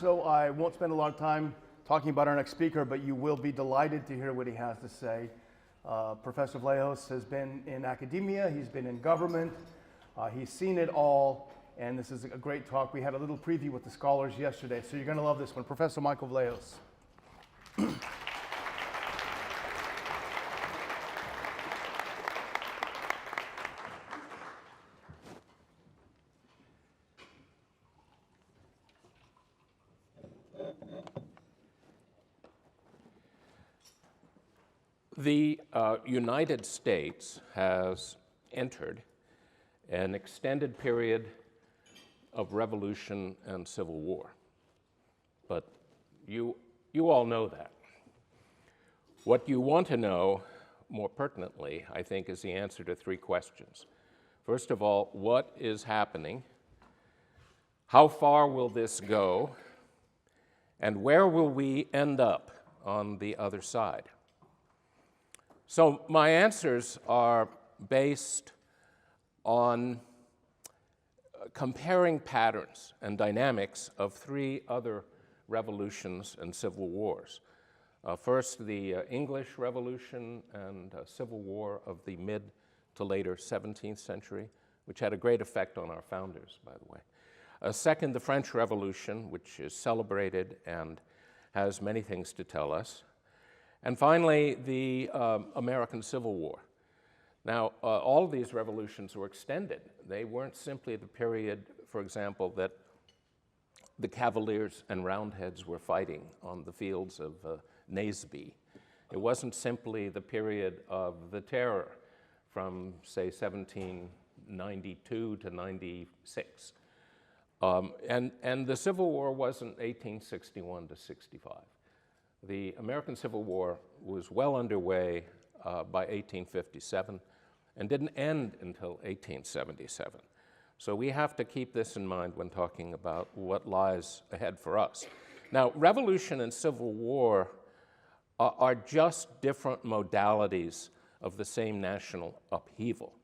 So I won't spend a lot of time talking about our next speaker, but you will be delighted to hear what he has to say. Professor Vlahos has been in academia, he's been in government, he's seen it all, and this is a great talk. We had a little preview with the scholars yesterday, so you're going to love this one. Professor Michael Vlahos. The United States has entered an extended period of revolution and civil war. But you all know that. What you want to know, more pertinently, I think, is the answer to three questions. First of all, what is happening? How far will this go? And where will we end up on the other side? So my answers are based on comparing patterns and dynamics of three other revolutions and civil wars. First, the English Revolution and Civil War of the mid to later 17th century, which had a great effect on our founders, by the way. Second, the French Revolution, which is celebrated and has many things to tell us. And finally, the American Civil War. Now, all of these revolutions were extended. They weren't simply the period, for example, that the Cavaliers and Roundheads were fighting on the fields of Naseby. It wasn't simply the period of the Terror from, say, 1792 to 96. And the Civil War wasn't 1861 to 65. The American Civil War was well underway by 1857 and didn't end until 1877. So we have to keep this in mind when talking about what lies ahead for us. Now, revolution and civil war are just different modalities of the same national upheaval.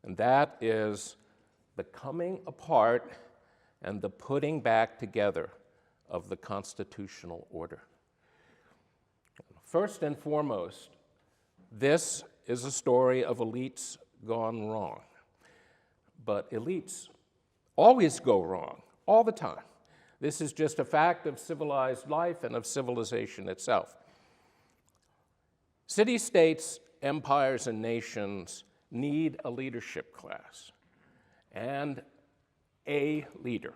And that is the coming apart and the putting back together of the constitutional order. First and foremost, this is a story of elites gone wrong. But elites always go wrong, all the time. This is just a fact of civilized life and of civilization itself. City-states, empires, and nations need a leadership class and a leader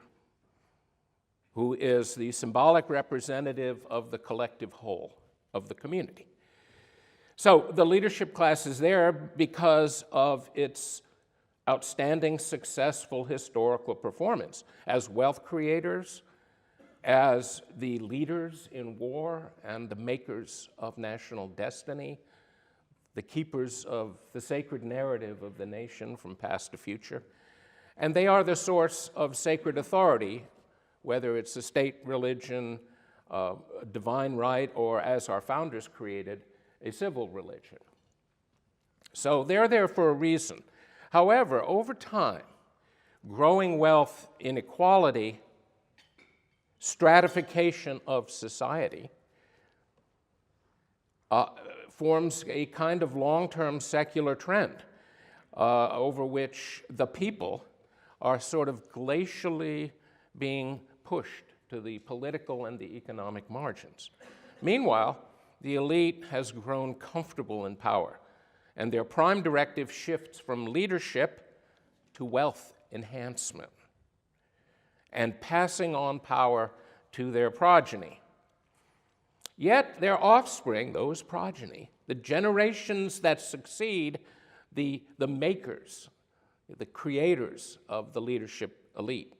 who is the symbolic representative of the collective whole of the community. So the leadership class is there because of its outstanding, successful historical performance as wealth creators, as the leaders in war and the makers of national destiny, the keepers of the sacred narrative of the nation from past to future. And they are the source of sacred authority, whether it's a state religion, divine right, or as our founders created, a civil religion. So they're there for a reason. However, over time, growing wealth inequality, stratification of society, forms a kind of long-term secular trend over which the people are sort of glacially being pushed to the political and the economic margins. Meanwhile, the elite has grown comfortable in power, and their prime directive shifts from leadership to wealth enhancement and passing on power to their progeny. Yet their offspring, those progeny, the generations that succeed the makers the creators of the leadership elite.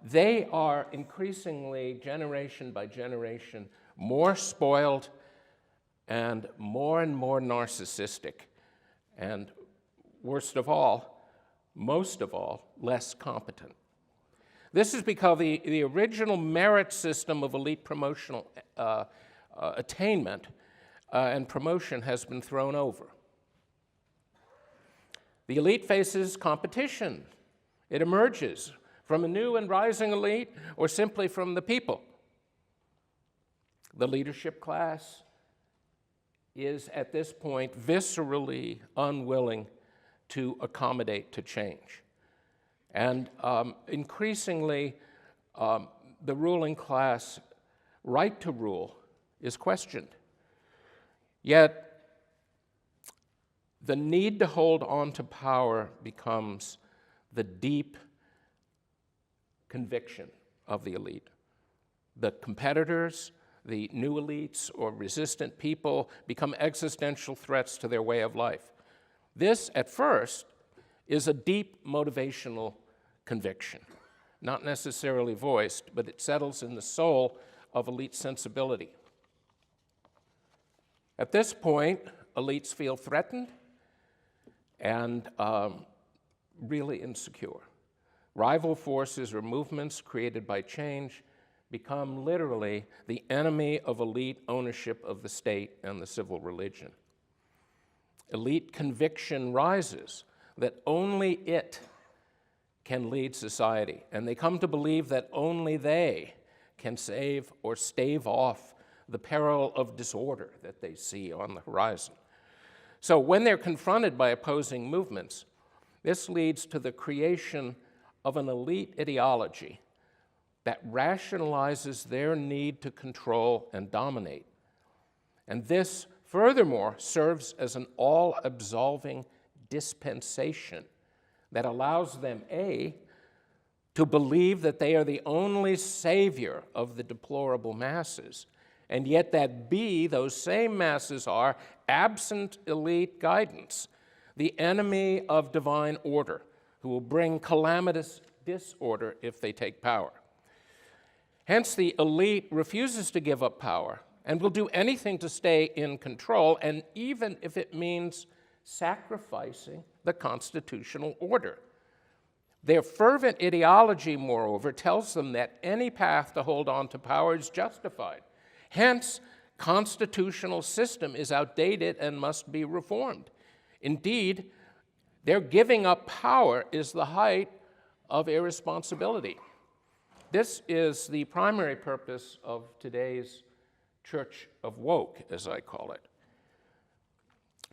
They are increasingly, generation by generation, more spoiled and more narcissistic, and worst of all, most of all, less competent. This is because the original merit system of elite promotional attainment and promotion has been thrown over. The elite faces competition. It emerges from a new and rising elite or simply from the people. The leadership class is at this point viscerally unwilling to accommodate to change. And increasingly, the ruling class right to rule is questioned. Yet, the need to hold on to power becomes the deep conviction of the elite. The competitors, the new elites or resistant people become existential threats to their way of life. This, at first, is a deep motivational conviction, not necessarily voiced, but it settles in the soul of elite sensibility. At this point, elites feel threatened and really insecure. Rival forces or movements created by change become literally the enemy of elite ownership of the state and the civil religion. Elite conviction rises that only it can lead society, and they come to believe that only they can save or stave off the peril of disorder that they see on the horizon. So when they're confronted by opposing movements, this leads to the creation of an elite ideology that rationalizes their need to control and dominate. And this, furthermore, serves as an all-absolving dispensation that allows them, A, to believe that they are the only savior of the deplorable masses, and yet that, B, those same masses are, absent elite guidance, the enemy of divine order, who will bring calamitous disorder if they take power. Hence, the elite refuses to give up power and will do anything to stay in control, and even if it means sacrificing the constitutional order. Their fervent ideology, moreover, tells them that any path to hold on to power is justified. Hence, constitutional system is outdated and must be reformed. Indeed, their giving up power is the height of irresponsibility. This is the primary purpose of today's Church of Woke, as I call it,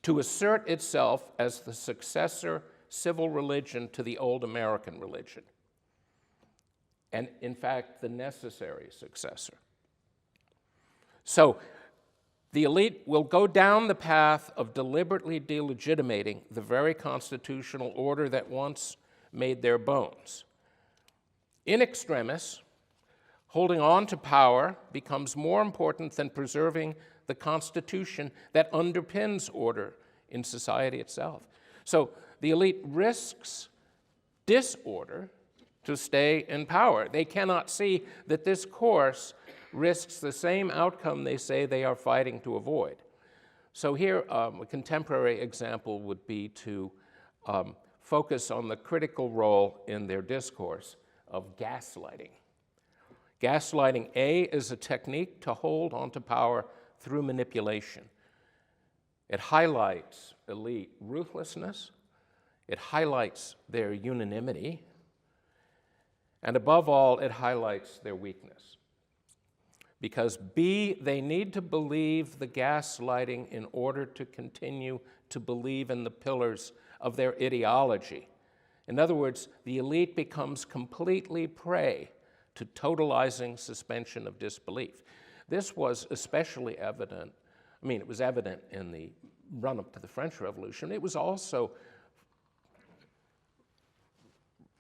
to assert itself as the successor civil religion to the old American religion, and in fact, the necessary successor. So, the elite will go down the path of deliberately delegitimating the very constitutional order that once made their bones. In extremis, holding on to power becomes more important than preserving the Constitution that underpins order in society itself. So the elite risks disorder to stay in power. They cannot see that this course risks the same outcome they say they are fighting to avoid. So here, a contemporary example would be to focus on the critical role in their discourse of gaslighting. Gaslighting, A, is a technique to hold onto power through manipulation. It highlights elite ruthlessness, it highlights their unanimity, and above all, it highlights their weakness. Because B, they need to believe the gaslighting in order to continue to believe in the pillars of their ideology. In other words, the elite becomes completely prey to totalizing suspension of disbelief. This was especially evident, it was evident in the run-up to the French Revolution. It was also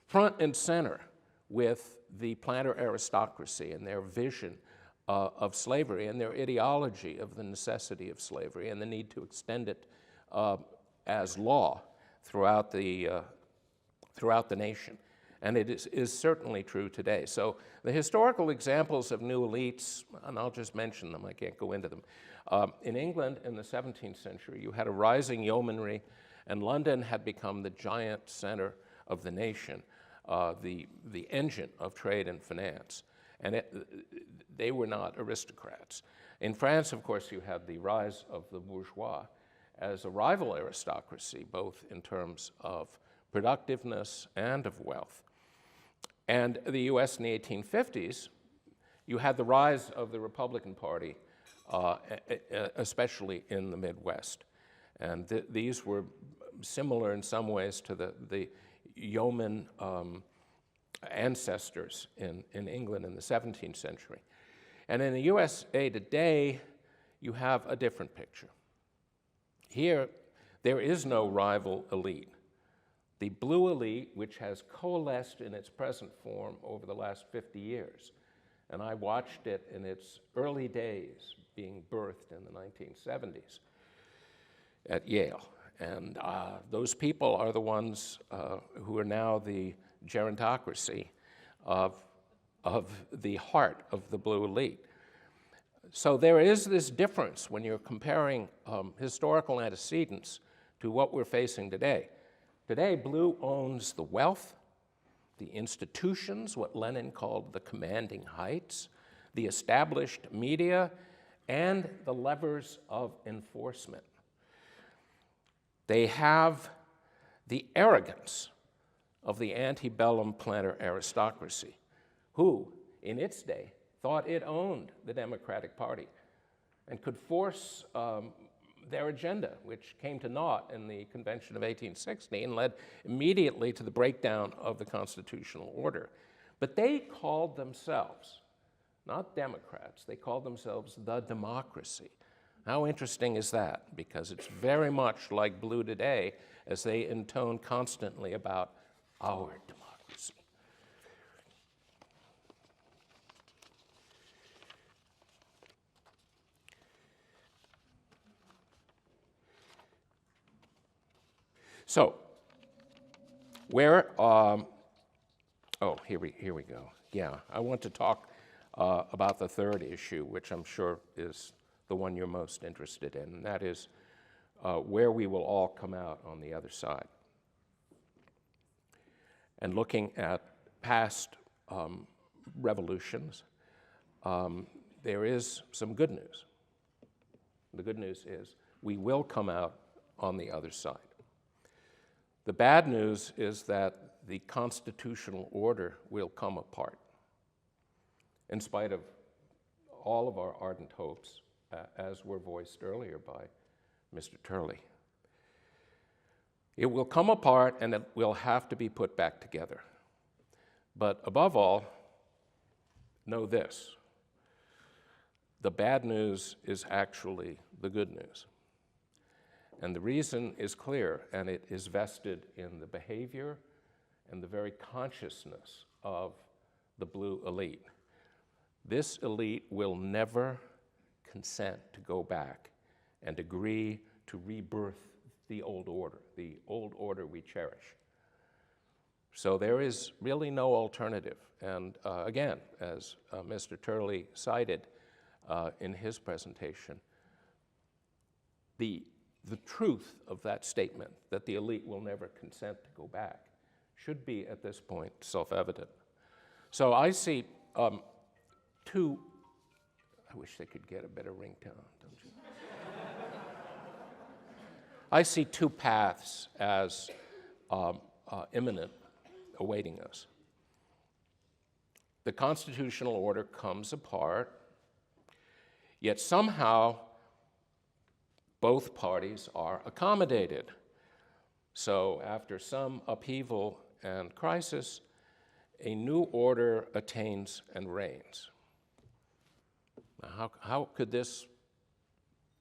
front and center with the planter aristocracy and their vision of slavery and their ideology of the necessity of slavery and the need to extend it as law throughout the throughout the nation. And it is certainly true today. So the historical examples of new elites, and I'll just mention them, I can't go into them. In England in the 17th century, you had a rising yeomanry, and London had become the giant center of the nation, the engine of trade and finance. And they were not aristocrats. In France, of course, you had the rise of the bourgeois as a rival aristocracy, both in terms of productiveness and of wealth. And the US in the 1850s, you had the rise of the Republican Party, especially in the Midwest. And these were similar in some ways to the yeoman ancestors in England in the 17th century. And in the USA today, you have a different picture. Here, there is no rival elite. The blue elite, which has coalesced in its present form over the last 50 years, and I watched it in its early days being birthed in the 1970s at Yale. And those people are the ones who are now the gerontocracy of the heart of the blue elite. So there is this difference when you're comparing historical antecedents to what we're facing today. Today, blue owns the wealth, the institutions, what Lenin called the commanding heights, the established media, and the levers of enforcement. They have the arrogance of the antebellum planter aristocracy, who, in its day, thought it owned the Democratic Party and could force their agenda, which came to naught in the Convention of 1860 and led immediately to the breakdown of the constitutional order. But they called themselves, not Democrats, they called themselves the democracy. How interesting is that? Because it's very much like blue today as they intone constantly about our democracy. So, where, here we go. Yeah, I want to talk about the third issue, which I'm sure is the one you're most interested in, and that is where we will all come out on the other side. And looking at past revolutions, there is some good news. The good news is we will come out on the other side. The bad news is that the constitutional order will come apart, in spite of all of our ardent hopes, as were voiced earlier by Mr. Turley. It will come apart and it will have to be put back together. But above all, know this: the bad news is actually the good news. And the reason is clear, and it is vested in the behavior and the very consciousness of the blue elite. This elite will never consent to go back and agree to rebirth the old order we cherish. So there is really no alternative. And again, as Mr. Turley cited in his presentation, the truth of that statement, that the elite will never consent to go back, should be at this point self-evident. So I see two, I wish they could get a better ringtone, don't you? I see two paths as imminent, awaiting us. The constitutional order comes apart, yet somehow both parties are accommodated. So after some upheaval and crisis, a new order attains and reigns. Now, how could this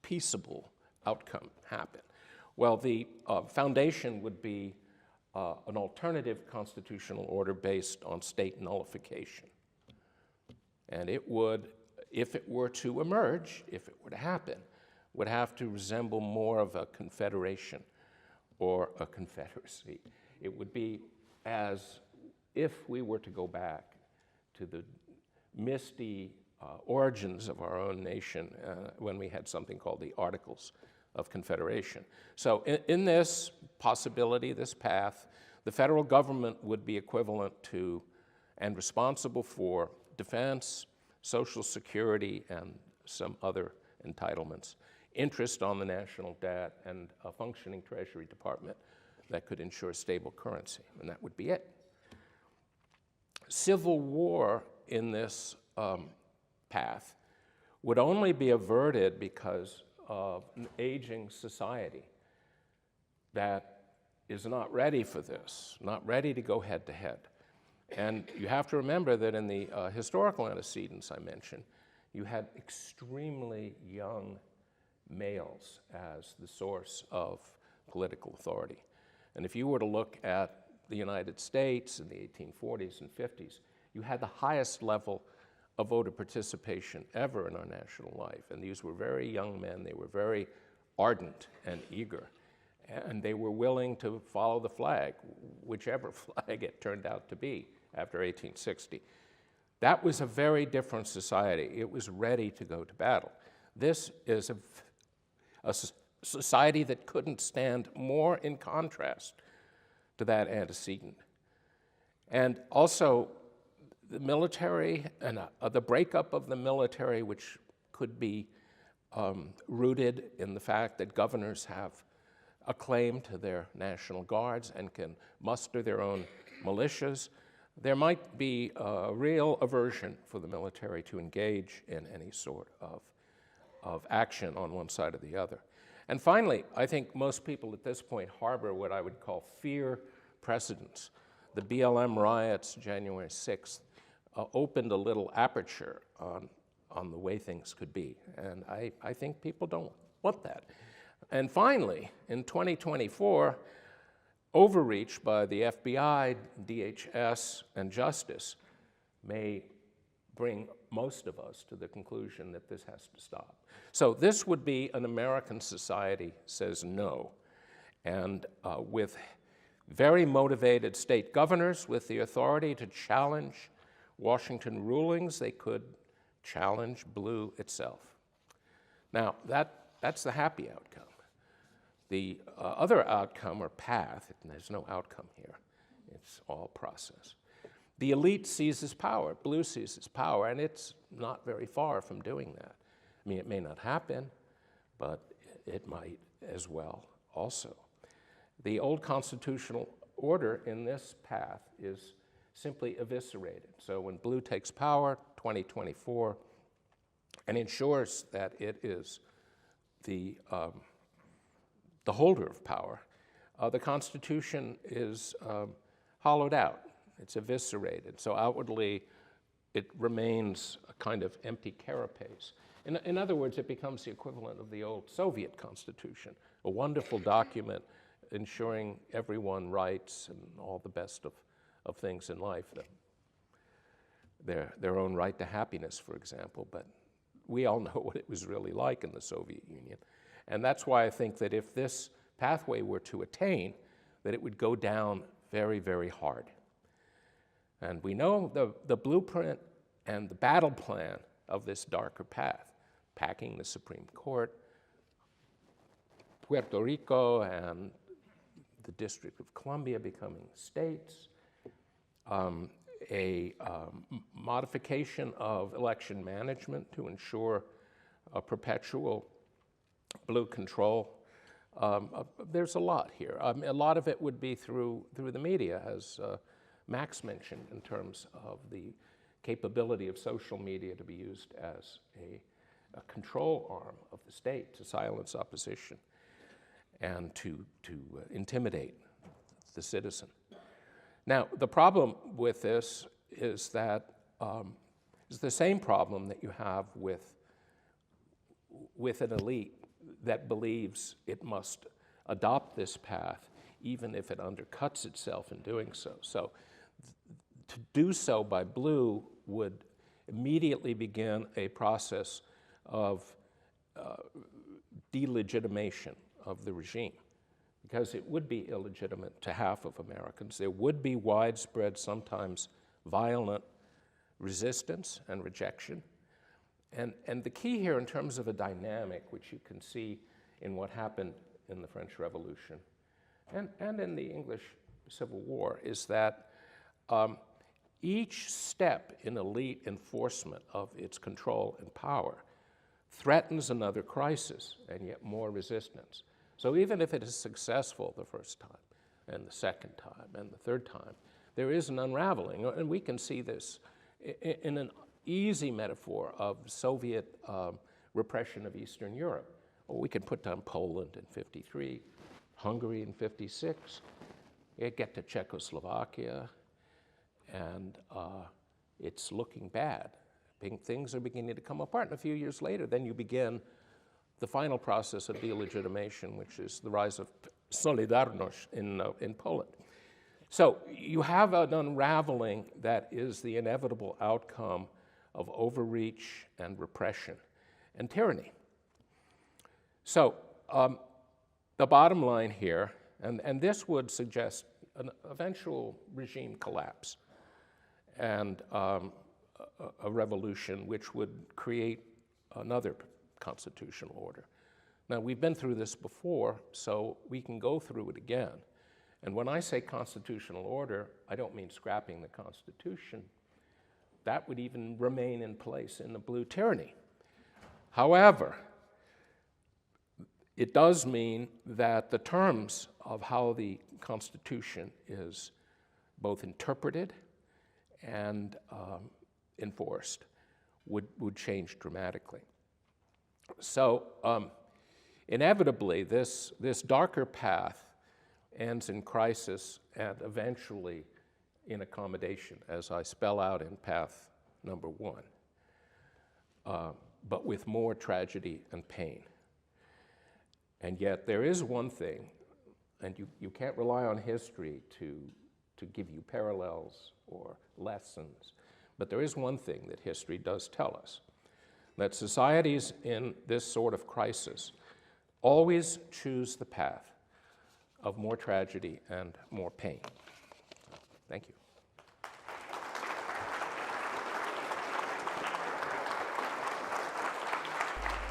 peaceable outcome happen? Well, the foundation would be an alternative constitutional order based on state nullification. And it would, if it were to emerge, if it were to happen, would have to resemble more of a confederation or a confederacy. It would be as if we were to go back to the misty origins of our own nation when we had something called the Articles of Confederation. So in this possibility, this path, the federal government would be equivalent to and responsible for defense, social security, and some other entitlements, interest on the national debt, and a functioning Treasury Department that could ensure stable currency, and that would be it. Civil war in this path would only be averted because of an aging society that is not ready for this, not ready to go head to head. And you have to remember that in the historical antecedents I mentioned, you had extremely young males as the source of political authority. And if you were to look at the United States in the 1840s and 50s, you had the highest level of voter participation ever in our national life. And these were very young men. They were very ardent and eager. And they were willing to follow the flag, whichever flag it turned out to be after 1860. That was a very different society. It was ready to go to battle. This is a society that couldn't stand more in contrast to that antecedent. And also, the military and the breakup of the military, which could be rooted in the fact that governors have a claim to their national guards and can muster their own militias. There might be a real aversion for the military to engage in any sort of action on one side or the other. And finally, I think most people at this point harbor what I would call fear precedents. The BLM riots, January 6th, opened a little aperture on the way things could be. And I think people don't want that. And finally, in 2024, overreach by the FBI, DHS, and Justice may bring most of us to the conclusion that this has to stop. So this would be an American society says no. And with very motivated state governors with the authority to challenge Washington rulings, they could challenge blue itself. Now, that's the happy outcome. The other outcome, or path, and there's no outcome here, it's all process. The elite seizes power, blue seizes power, and it's not very far from doing that. I mean, it may not happen, but it might as well also. The old constitutional order in this path is simply eviscerated. So when blue takes power, 2024, and ensures that it is the holder of power, the Constitution is hollowed out. It's eviscerated. So outwardly, it remains a kind of empty carapace. In other words, it becomes the equivalent of the old Soviet Constitution, a wonderful document ensuring everyone rights and all the best of things in life, their own right to happiness, for example. But we all know what it was really like in the Soviet Union. And that's why I think that if this pathway were to attain, that it would go down very, very hard. And we know the blueprint and the battle plan of this darker path, packing the Supreme Court, Puerto Rico and the District of Columbia becoming states, a modification of election management to ensure a perpetual blue control. There's a lot here. A lot of it would be through the media, as Max mentioned, in terms of the capability of social media to be used as a control arm of the state to silence opposition and to intimidate the citizen. Now, the problem with this is that it's the same problem that you have with an elite that believes it must adopt this path, even if it undercuts itself in doing so. So to do so by blue would immediately begin a process of delegitimation of the regime. because it would be illegitimate to half of Americans. There would be widespread, sometimes violent resistance and rejection. And the key here in terms of a dynamic, which you can see in what happened in the French Revolution and in the English Civil War, is that each step in elite enforcement of its control and power threatens another crisis and yet more resistance. So even if it is successful the first time and the second time and the third time, there is an unraveling. And we can see this in an easy metaphor of Soviet repression of Eastern Europe. Well, we can put down Poland in 1953, Hungary in 1956, you get to Czechoslovakia, and it's looking bad. Things are beginning to come apart, and a few years later, then you begin the final process of delegitimation, which is the rise of Solidarność in Poland. So you have an unraveling that is the inevitable outcome of overreach and repression and tyranny. So the bottom line here, and this would suggest an eventual regime collapse and a revolution which would create another constitutional order. Now, we've been through this before, so we can go through it again. And when I say constitutional order, I don't mean scrapping the Constitution. That would even remain in place in the blue tyranny. However, it does mean that the terms of how the Constitution is both interpreted and enforced would change dramatically. So inevitably, this darker path ends in crisis and eventually in accommodation, as I spell out in path number 1, but with more tragedy and pain. And yet there is one thing, and you can't rely on history to give you parallels or lessons, but there is one thing that history does tell us, that societies in this sort of crisis always choose the path of more tragedy and more pain. Thank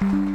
you.